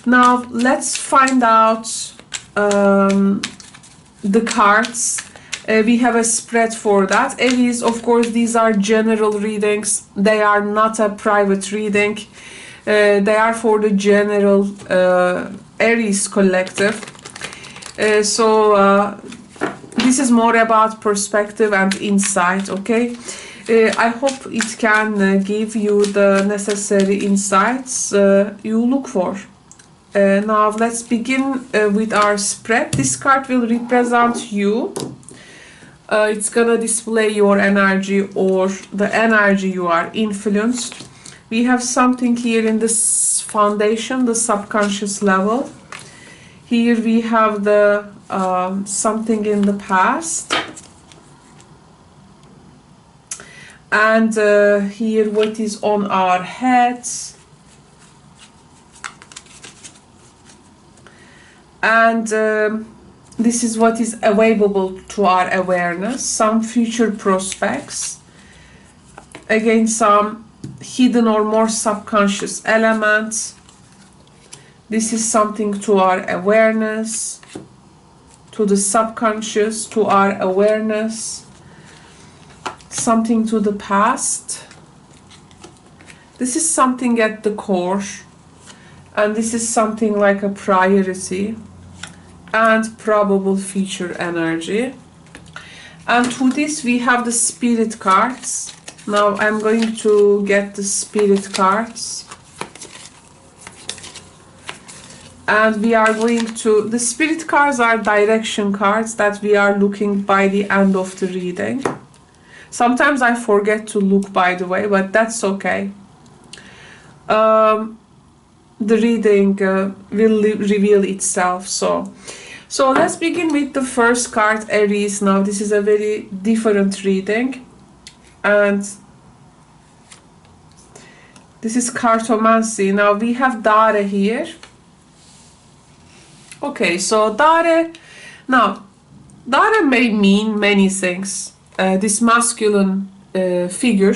Now let's find out the cards. We have a spread for that. Aries, of course, these are general readings. They are not a private reading. They are for the general Aries collective. This is more about perspective and insight, okay? I hope it can give you the necessary insights you look for. Now let's begin with our spread. This card will represent you. It's gonna display your energy or the energy you are influenced. We have something here in this foundation, the subconscious level. Here we have the something in the past. And here what is on our heads. And this is what is available to our awareness. Some future prospects. Again, some hidden or more subconscious elements. This is something to our awareness, to the subconscious, to our awareness. Something to the past. This is something at the core, and this is something like a priority and probable future energy. And to this we have the spirit cards. Now I'm going to get the spirit cards, and we are going to, the spirit cards are direction cards that we are looking by the end of the reading. Sometimes I forget to look, by the way, but that's okay. The reading will reveal itself. So let's begin with the first card, Aries. Now this is a very different reading, and this is Cartomancy. Now we have Dare here. Okay, so Dare. Now Dare may mean many things. This masculine figure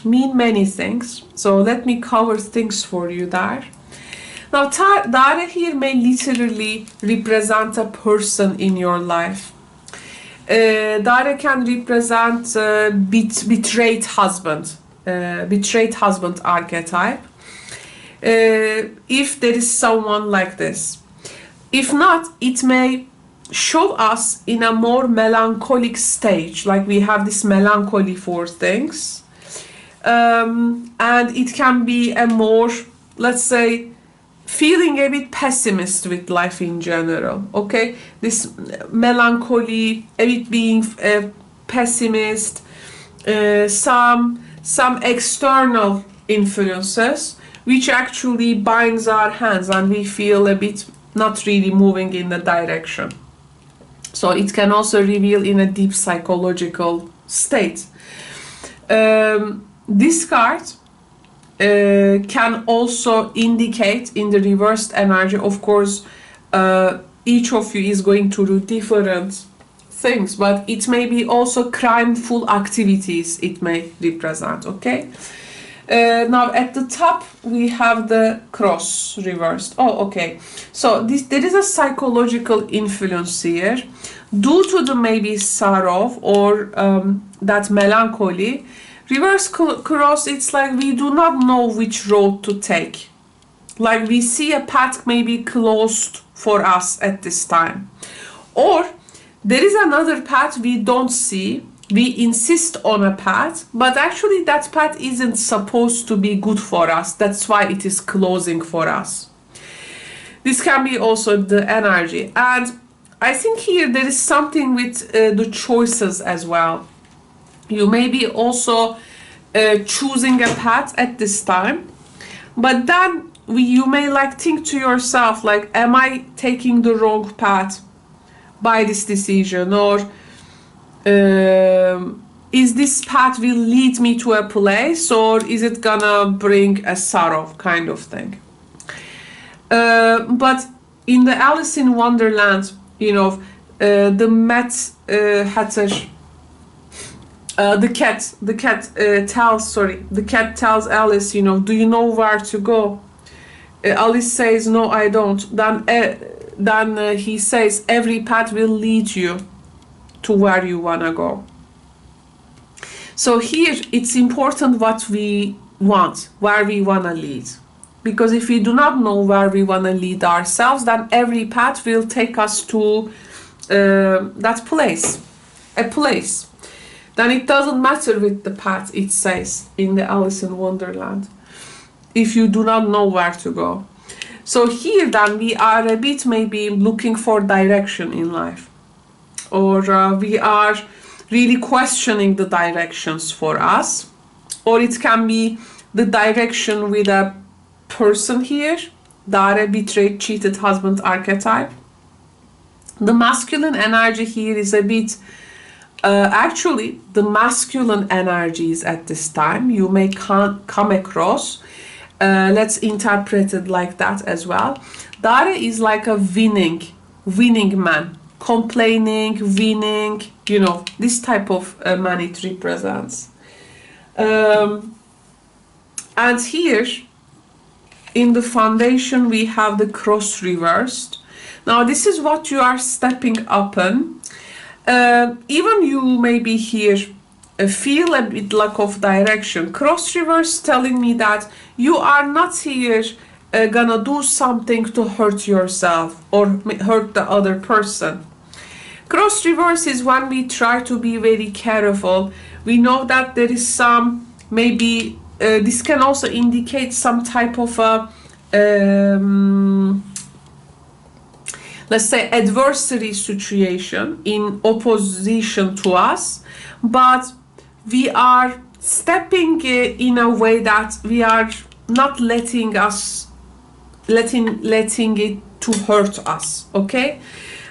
mean many things, so let me cover things for you there. Now Dare here may literally represent a person in your life. Dare can represent betrayed husband archetype, if there is someone like this. If not, it may show us in a more melancholic stage, like we have this melancholy for things, and it can be a more, let's say, feeling a bit pessimist with life in general, okay? This melancholy, a bit being pessimist, some external influences which actually binds our hands and we feel a bit not really moving in the direction. So it can also reveal in a deep psychological state. This card can also indicate in the reversed energy, of course, each of you is going to do different things, but it may be also crimeful activities it may represent, okay? Now at the top we have the cross reversed. Oh, okay. So there is a psychological influence here due to the maybe sorrow or that melancholy. Reverse cross, it's like we do not know which road to take. Like we see a path maybe closed for us at this time, or there is another path we don't see. We insist on a path, but actually that path isn't supposed to be good for us. That's why it is closing for us. This can be also the energy. And I think here there is something with the choices as well. You may be also choosing a path at this time, but then you may like think to yourself, like, am I taking the wrong path by this decision, or is this path will lead me to a place, or is it gonna bring a sorrow kind of thing? But in the Alice in Wonderland, you know, the Mad Hatter, the cat tells Alice, you know, do you know where to go? Alice says, no, I don't. Then he says, every path will lead you to where you want to go. So here it's important what we want, where we want to lead. Because if we do not know where we want to lead ourselves, then every path will take us to that place, a place. Then it doesn't matter with the path, it says in the Alice in Wonderland, if you do not know where to go. So here then we are a bit maybe looking for direction in life, or we are really questioning the directions for us, or it can be the direction with a person here, the betrayed, cheated husband archetype. The masculine energy here is a bit, actually the masculine energies at this time you may come across, let's interpret it like that as well. Dare is like a winning man, complaining, winning, you know, this type of man it represents. And here in the foundation we have the cross reversed. Now this is what you are stepping up in. Even you maybe here feel a bit lack of direction. Cross reverse telling me that you are not here gonna do something to hurt yourself or hurt the other person. Cross reverse is when we try to be very careful. We know that there is some, maybe this can also indicate some type of a let's say adversary situation in opposition to us, but we are stepping in a way that we are not letting it to hurt us, okay?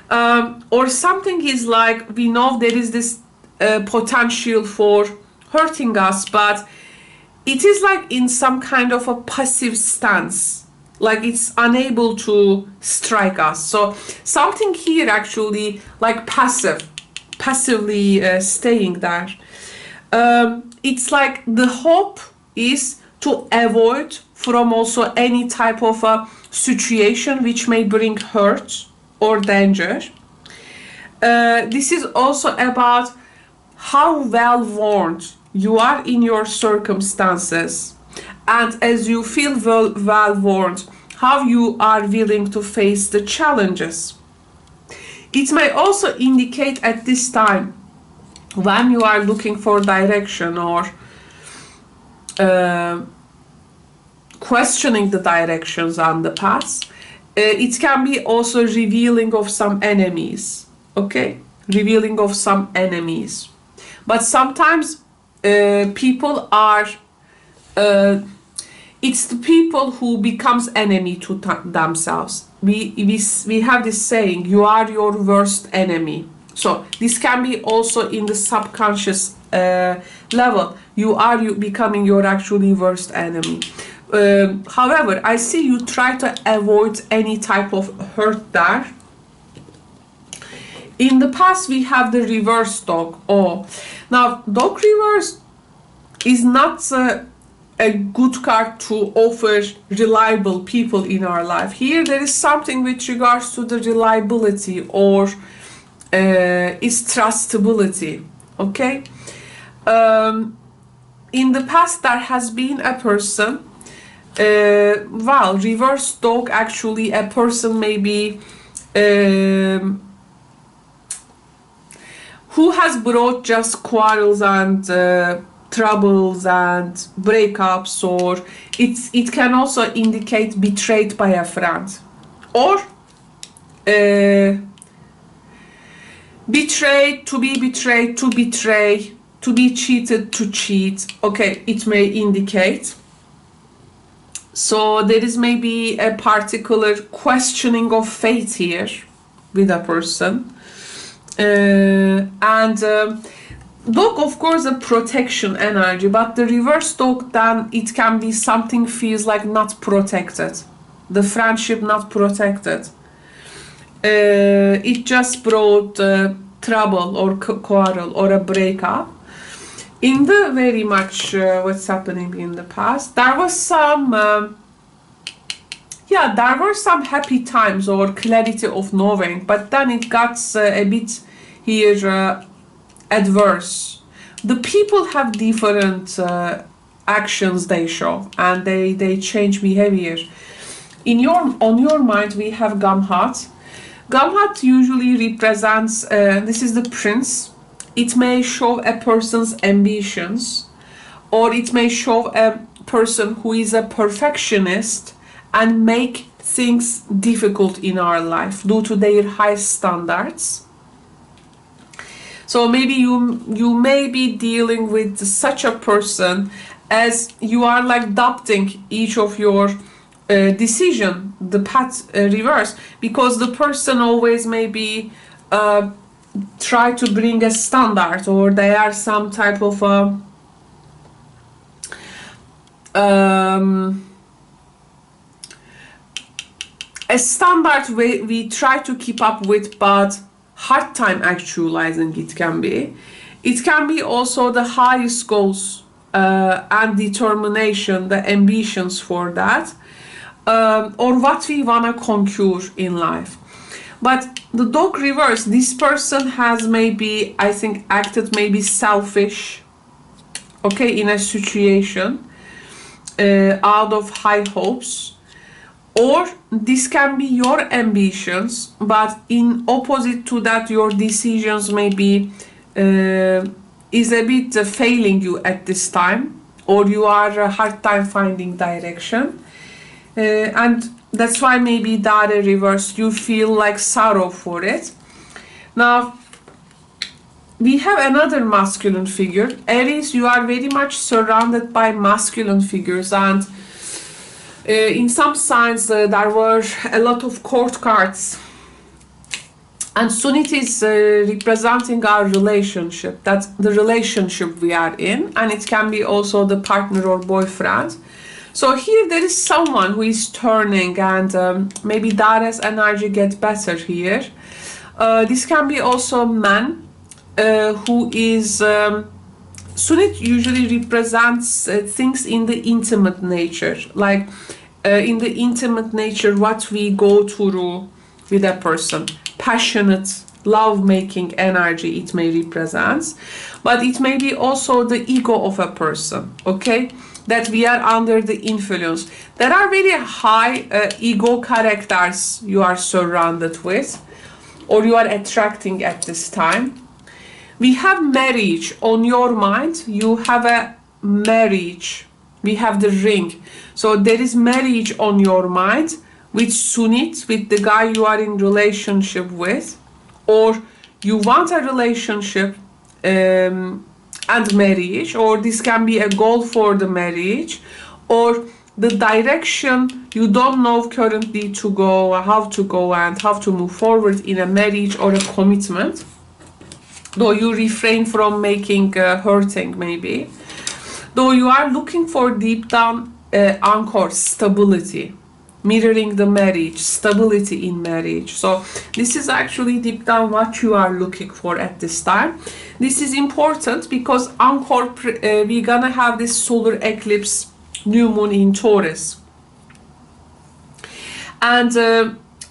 Or something is like, we know there is this potential for hurting us, but it is like in some kind of a passive stance, like it's unable to strike us. So something here actually like passively staying there. It's like the hope is to avoid from also any type of a situation which may bring hurt or danger. This is also about how well warned you are in your circumstances, and as you feel well warned, how you are willing to face the challenges. It may also indicate at this time when you are looking for direction or questioning the directions on the paths. It can be also revealing of some enemies, okay? Revealing of some enemies. But sometimes people are, it's the people who becomes enemy to themselves. We have this saying, you are your worst enemy. So this can be also in the subconscious level. You are becoming your actually worst enemy. However, I see you try to avoid any type of hurt there. In the past, we have the reverse dog. Oh, now dog reverse is not a good card to offer reliable people in our life. Here, there is something with regards to the reliability or its trustability. Okay. In the past, there has been a person. Well, reverse dog, actually a person maybe who has brought just quarrels and troubles and breakups, or it can also indicate betrayed by a friend, or betrayed, to be betrayed, to betray, to be cheated, to cheat. Okay, it may indicate. So there is maybe a particular questioning of fate here with a person. Dog, of course, a protection energy, but the reverse dog, then it can be something feels like not protected. The friendship not protected. It just brought trouble or quarrel or a breakup. In the very much what's happening in the past, there was some yeah, there were some happy times or clarity of knowing, but then it got a bit here adverse. The people have different actions they show, and they change behavior. On your mind we have Gamhat. Gamhat usually represents, this is the prince. It may show a person's ambitions, or it may show a person who is a perfectionist and make things difficult in our life due to their high standards. So maybe you may be dealing with such a person as you are like doubting each of your decision, the path reverse, because the person always maybe try to bring a standard, or they are some type of a standard we try to keep up with, but hard time actualizing it can be. It can be also the highest goals and determination, the ambitions for that, or what we wanna conquer in life. But the dog reverse, this person has maybe, I think, acted maybe selfish, okay, in a situation out of high hopes. Or this can be your ambitions, but in opposite to that, your decisions maybe is a bit failing you at this time, or you are a hard time finding direction. And that's why maybe that reverse, you feel like sorrow for it. Now, we have another masculine figure. Aries, you are very much surrounded by masculine figures, and in some signs there were a lot of court cards, and soon it is representing our relationship. That's the relationship we are in, and it can be also the partner or boyfriend. So here there is someone who is turning, and maybe Dara's energy gets better here. This can be also a man who is Sunit usually represents things in the intimate nature, like in the intimate nature what we go through with a person. Passionate, love-making energy it may represent, but it may be also the ego of a person, okay, that we are under the influence. There are very high ego characters you are surrounded with, or you are attracting at this time. We have marriage on your mind. You have a marriage. We have the ring. So there is marriage on your mind with Sunit, with the guy you are in relationship with, or you want a relationship and marriage, or this can be a goal for the marriage, or the direction you don't know currently to go, how to go and how to move forward in a marriage or a commitment, though you refrain from making hurting maybe, though you are looking for deep down anchor stability, mirroring the marriage, stability in marriage. So this is actually deep down what you are looking for at this time. This is important because anchor, we're gonna have this solar eclipse, new moon in Taurus, and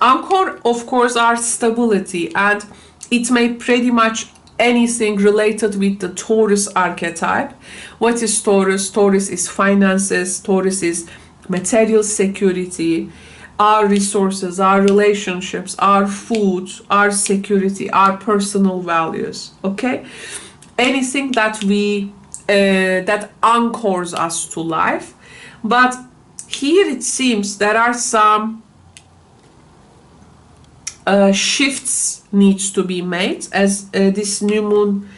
anchor of course are stability, and it may pretty much anything related with the Taurus archetype. What is Taurus? Taurus is finances, Taurus is material security, our resources, our relationships, our food, our security, our personal values, okay? Anything that we that anchors us to life. But here it seems there are some shifts needs to be made, as this new moon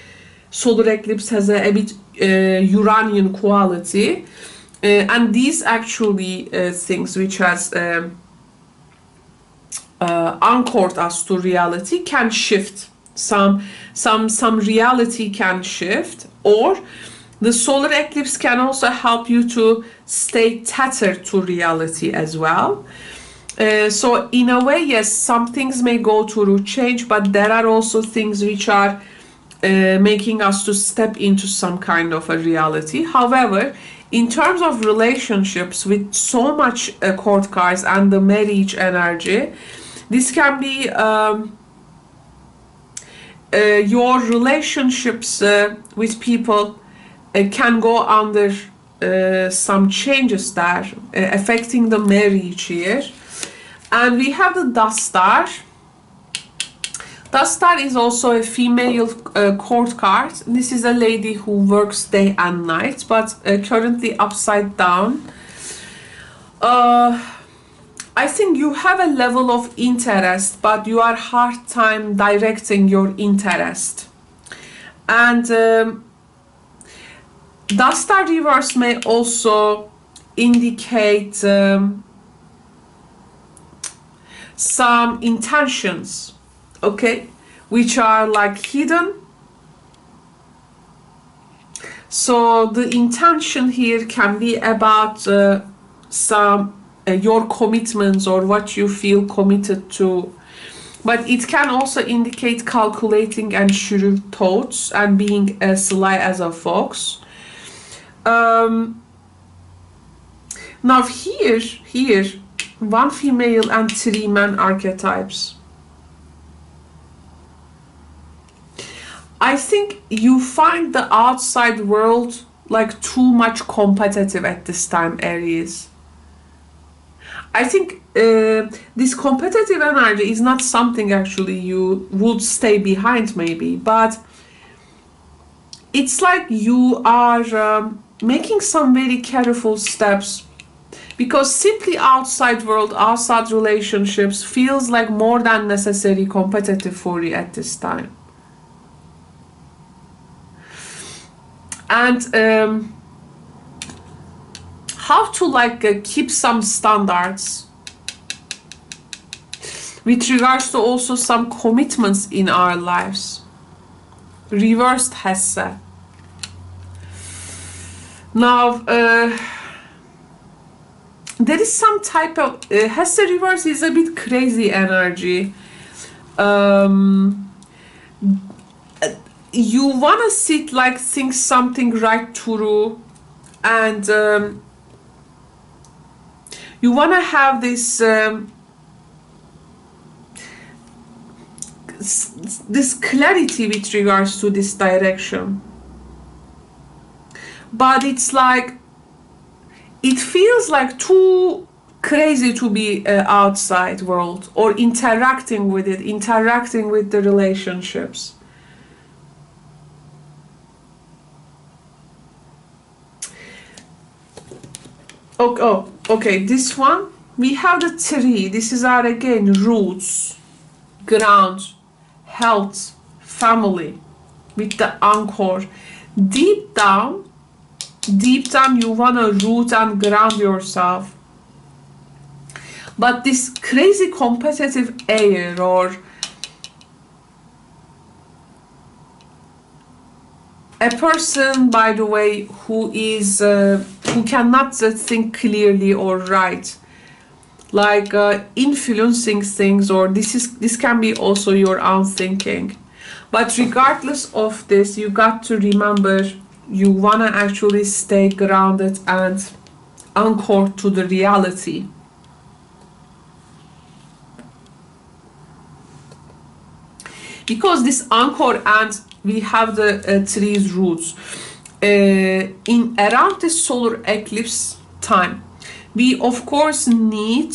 solar eclipse has a bit Uranian quality, and these actually things which has anchored us to reality can shift. Some reality can shift, or the solar eclipse can also help you to stay tethered to reality as well. So in a way, yes, some things may go through change, but there are also things which are making us to step into some kind of a reality. However, in terms of relationships with so much court cards and the marriage energy, this can be your relationships with people can go under some changes there, affecting the marriage here. And we have the Dust Star. Dust Star is also a female court card. This is a lady who works day and night, but currently upside down. I think you have a level of interest, but you are hard time directing your interest. And Dust Star reverse may also indicate some intentions, okay, which are like hidden. So the intention here can be about some your commitments or what you feel committed to, but it can also indicate calculating and shrewd thoughts and being as sly as a fox. Now here one female and 3 men archetypes. I think you find the outside world like too much competitive at this time, Aries. I think this competitive energy is not something actually you would stay behind maybe, but it's like you are making some very careful steps, because simply outside world, outside relationships feels like more than necessary competitive for you at this time. And how to like keep some standards with regards to also some commitments in our lives. Reversed Hesse. Now there is some type of Hesse reverse is a bit crazy energy. You want to sit like think something right through, and you want to have this this clarity with regards to this direction, but it's like it feels like too crazy to be outside world or interacting with it, interacting with the relationships. Oh, okay, this one, we have the 3. This is our, again, roots, ground, health, family, with the anchor. Deep down, you want to root and ground yourself. But this crazy competitive air, or a person, by the way, who is who cannot think clearly or right, like influencing things, or this can be also your own thinking. But regardless of this, you got to remember you want to actually stay grounded and anchored to the reality. Because this anchor, and we have the 3 roots in around the solar eclipse time, we of course need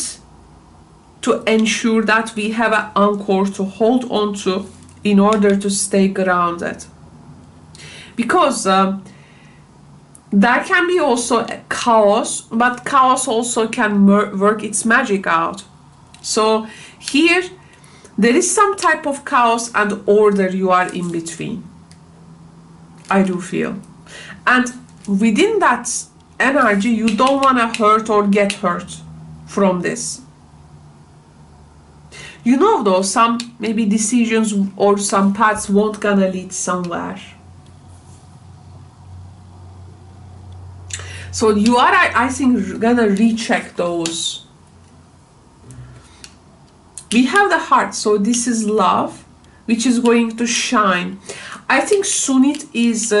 to ensure that we have an anchor to hold on to in order to stay grounded, because there can be also chaos, but chaos also can work its magic out. So here there is some type of chaos and order you are in between, I do feel. And within that energy, you don't want to hurt or get hurt from this. You know, though, some maybe decisions or some paths won't gonna lead somewhere. So you are, I think, gonna recheck those. We have the heart, so this is love, which is going to shine. I think soon it is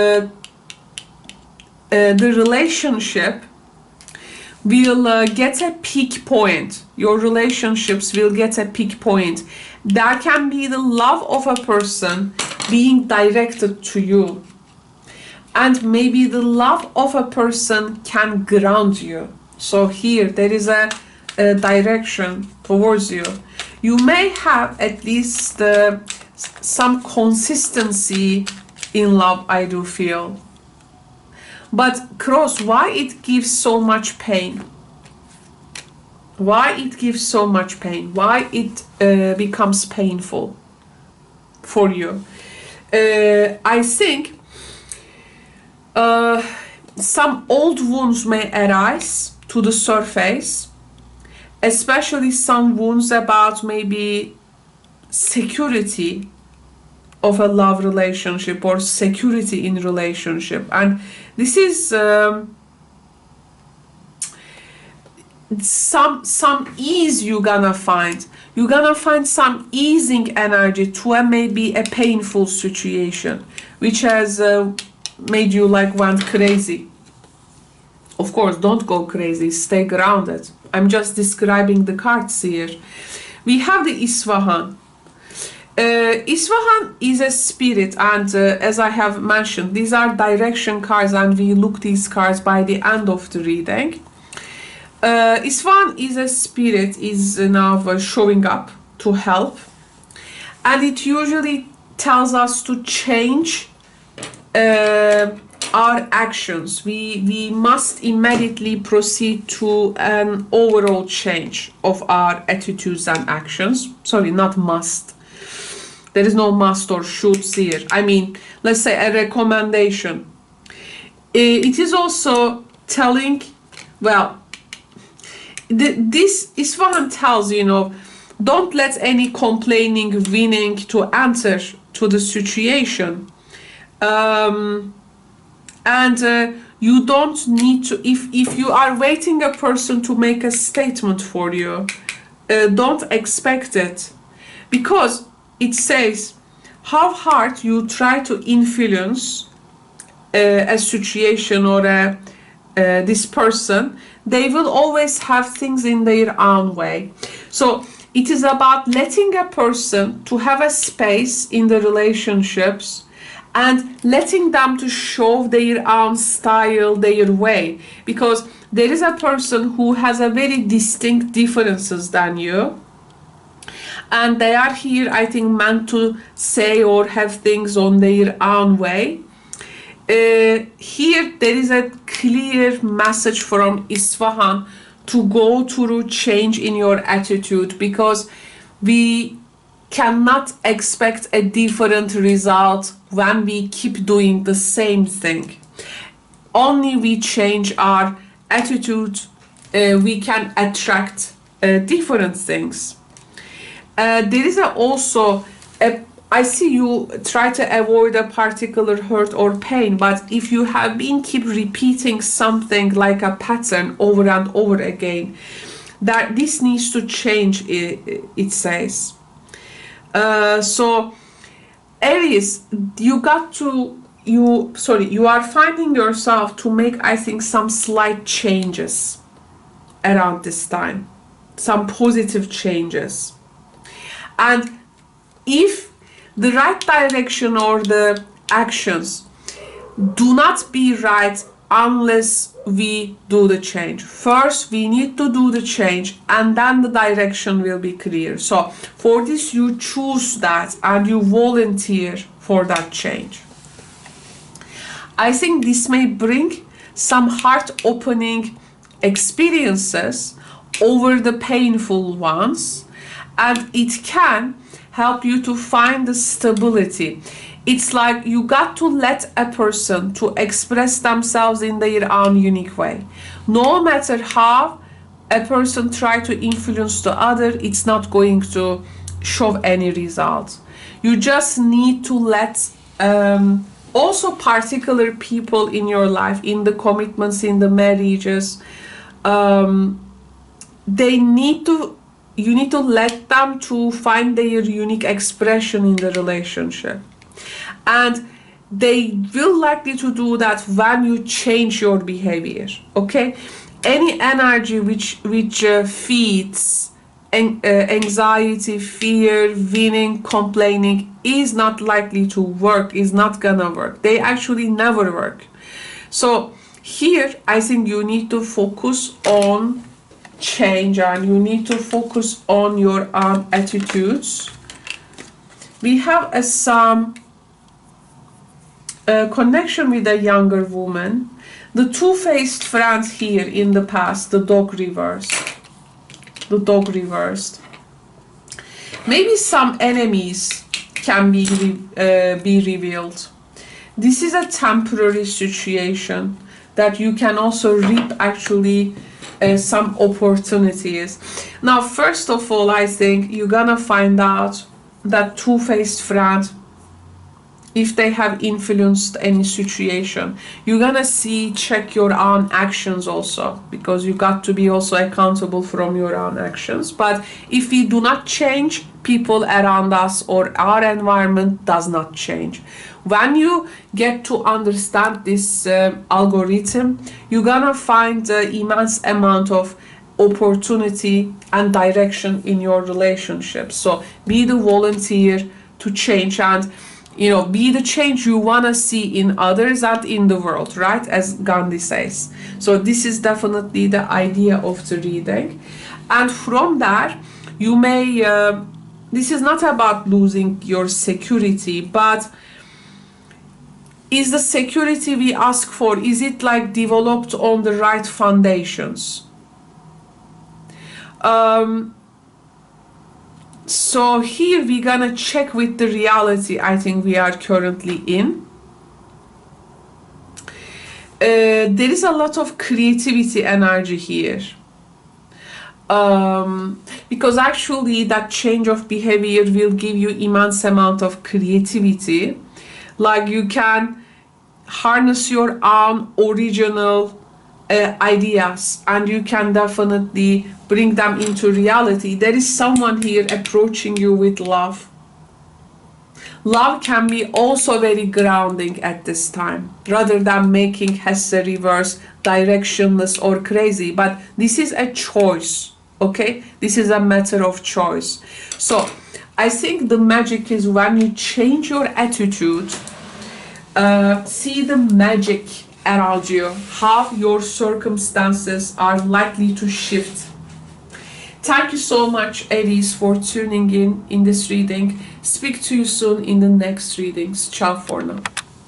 the relationship will get a peak point. Your relationships will get a peak point. There can be the love of a person being directed to you, and maybe the love of a person can ground you. So here there is a direction towards you. You may have at least some consistency in love, I do feel. But Cross, why it gives so much pain? Why it gives so much pain? Why it becomes painful for you? I think some old wounds may arise to the surface, especially some wounds about maybe security of a love relationship or security in relationship. And this is some ease you're gonna find. You're gonna find some easing energy to a maybe a painful situation which has made you like went crazy. Of course, don't go crazy, stay grounded. I'm just describing the cards here. We have the Isfahan. Isfahan is a spirit, and as I have mentioned, these are direction cards, and we look these cards by the end of the reading. Isfahan is a spirit, is now showing up to help, and it usually tells us to change our actions. We must immediately proceed to an overall change of our attitudes and actions. Sorry, not must. There is no must or shoulds here. I mean, let's say a recommendation. It is also telling, well, this Isfahan tells, you know, don't let any complaining, winning to enter to the situation. You don't need to, if you are waiting a person to make a statement for you, don't expect it, because it says how hard you try to influence a situation or this person, they will always have things in their own way. So it is about letting a person to have a space in the relationships and letting them to show their own style, their way, because there is a person who has a very distinct differences than you, and they are here, I think, meant to say or have things on their own way. Here there is a clear message from Isfahan to go through change in your attitude, because we cannot expect a different result when we keep doing the same thing. Only we change our attitude, we can attract different things. There is also I see you try to avoid a particular hurt or pain, but if you have been keep repeating something like a pattern over and over again, that this needs to change, it says. So Aries, you are finding yourself to make, I think, some slight changes around this time, some positive changes. And if the right direction or the actions do not be right unless we do the change. First, we need to do the change, and then the direction will be clear. So for this, you choose that and you volunteer for that change. I think this may bring some heart-opening experiences over the painful ones, and it can help you to find the stability. It's like you got to let a person to express themselves in their own unique way. No matter how a person try to influence the other, it's not going to show any results. You just need to let also particular people in your life, in the commitments, in the marriages, you need to let them to find their unique expression in the relationship. And they will likely to do that when you change your behavior. Okay, any energy which feeds anxiety, fear, winning, complaining is not likely to work, is not gonna work. They actually never work. So here I think you need to focus on change, and you need to focus on your attitudes. We have some connection with a younger woman. The two-faced friend here in the past, the dog reversed. The dog reversed. Maybe some enemies can be revealed. This is a temporary situation that you can also reap actually some opportunities. Now, first of all, I think you're gonna find out that two-faced friend, if they have influenced any situation, you're gonna check your own actions also, because you got to be also accountable from your own actions. But if we do not change, people around us or our environment does not change. When you get to understand this algorithm, you're gonna find an immense amount of opportunity and direction in your relationship. So be the volunteer to change, and be the change you want to see in others and in the world, right? As Gandhi says. So this is definitely the idea of the reading. And from there, you may, this is not about losing your security, but is the security we ask for, is it like developed on the right foundations? So here we're gonna check with the reality I think we are currently in. There is a lot of creativity energy here. Because actually that change of behavior will give you immense amount of creativity. Like you can harness your own original ideas, and you can definitely bring them into reality. There is someone here approaching you with love. Love can be also very grounding at this time, rather than making Hesse reverse directionless or crazy. But this is a choice, okay? This is a matter of choice. So I think the magic is when you change your attitude, see the magic around you, how your circumstances are likely to shift. Thank you so much, Aries, for tuning in this reading. Speak to you soon in the next readings. Ciao for now.